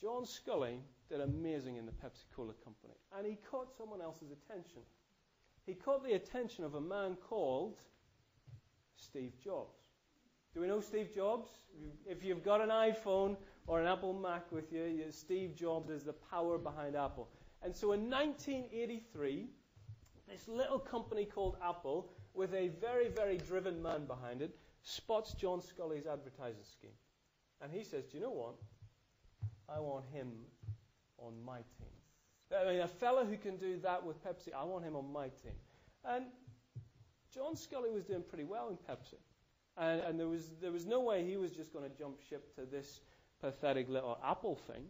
John Scully did amazing in the Pepsi-Cola company, and he caught someone else's attention. He caught the attention of a man called Steve Jobs. Do we know Steve Jobs? If you've got an iPhone or an Apple Mac with you, Steve Jobs is the power behind Apple. And so in 1983, this little company called Apple, with a very, very driven man behind it, spots John Scully's advertising scheme. And he says, do you know what? I want him on my team. I mean, a fella who can do that with Pepsi, I want him on my team. And John Scully was doing pretty well in Pepsi. And there was no way he was just going to jump ship to this pathetic little Apple thing.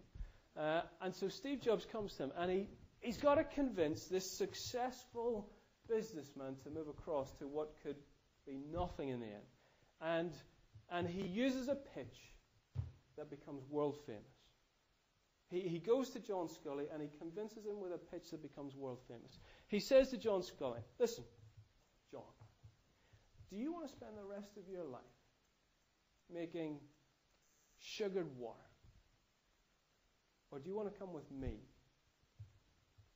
And so Steve Jobs comes to him, and he's got to convince this successful businessman to move across to what could be nothing in the end. And he uses a pitch that becomes world famous. He goes to John Scully, and he convinces him with a pitch that becomes world famous. He says to John Scully, listen, John, do you want to spend the rest of your life making sugared water? Or do you want to come with me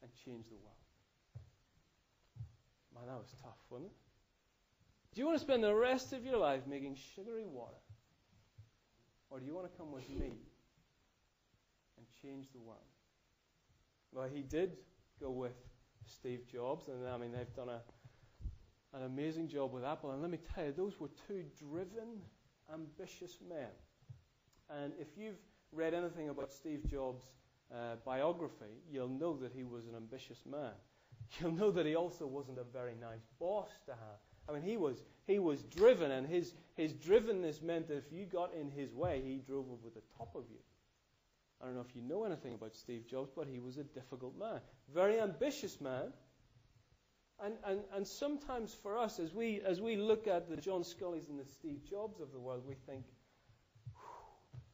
and change the world? Man, that was tough, wasn't it? Do you want to spend the rest of your life making sugary water? Or do you want to come with me and change the world? Well, he did go with Steve Jobs, and I mean, they've done an amazing job with Apple. And let me tell you, those were two driven, ambitious men. And if you've read anything about Steve Jobs' biography, you'll know that he was an ambitious man. You'll know that he also wasn't a very nice boss to have. I mean, he was driven, and his drivenness meant that if you got in his way, he drove over the top of you. I don't know if you know anything about Steve Jobs, but he was a difficult man. Very ambitious man. And sometimes for us, as we look at the John Scullys and the Steve Jobs of the world, we think,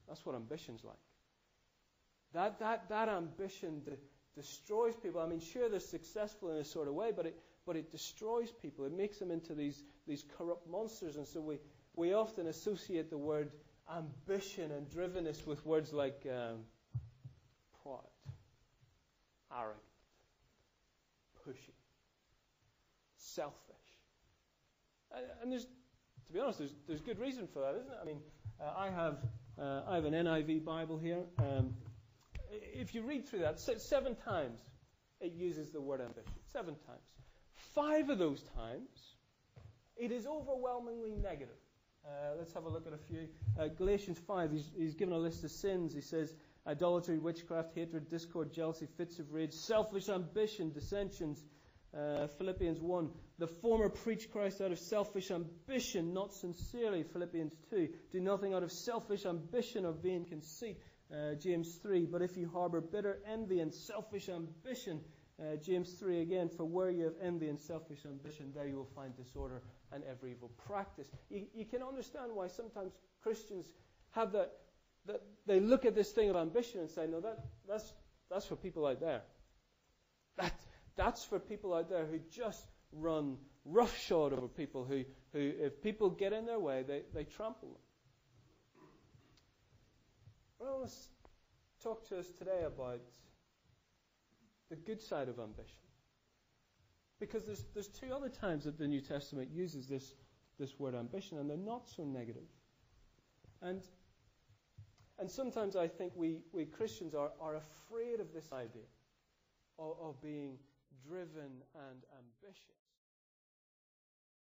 that's what ambition's like. That ambition destroys people. I mean, sure, they're successful in a sort of way, but it destroys people. It makes them into these corrupt monsters. And so we often associate the word ambition and drivenness with words like proud, arrogant, pushy, selfish. And there's, to be honest, there's good reason for that, isn't it? I mean, I have an NIV Bible here. If you read through that, 7 times it uses the word ambition. 7 times. 5 of those times, it is overwhelmingly negative. Let's have a look at a few. Galatians 5, he's given a list of sins. He says, idolatry, witchcraft, hatred, discord, jealousy, fits of rage, selfish ambition, dissensions. Philippians 1, the former preach Christ out of selfish ambition, not sincerely. Philippians 2, do nothing out of selfish ambition or vain conceit. James 3, but if you harbor bitter envy and selfish ambition, James 3 again, for where you have envy and selfish ambition, there you will find disorder and every evil practice. You can understand why sometimes Christians have that they look at this thing of ambition and say, no, that's for people out there. That's for people out there who just run roughshod over people who if people get in their way, they trample them. Well, let's talk to us today about the good side of ambition. Because there's 2 other times that the New Testament uses this word ambition, and they're not so negative. And sometimes I think we Christians are afraid of this idea of being driven and ambitious.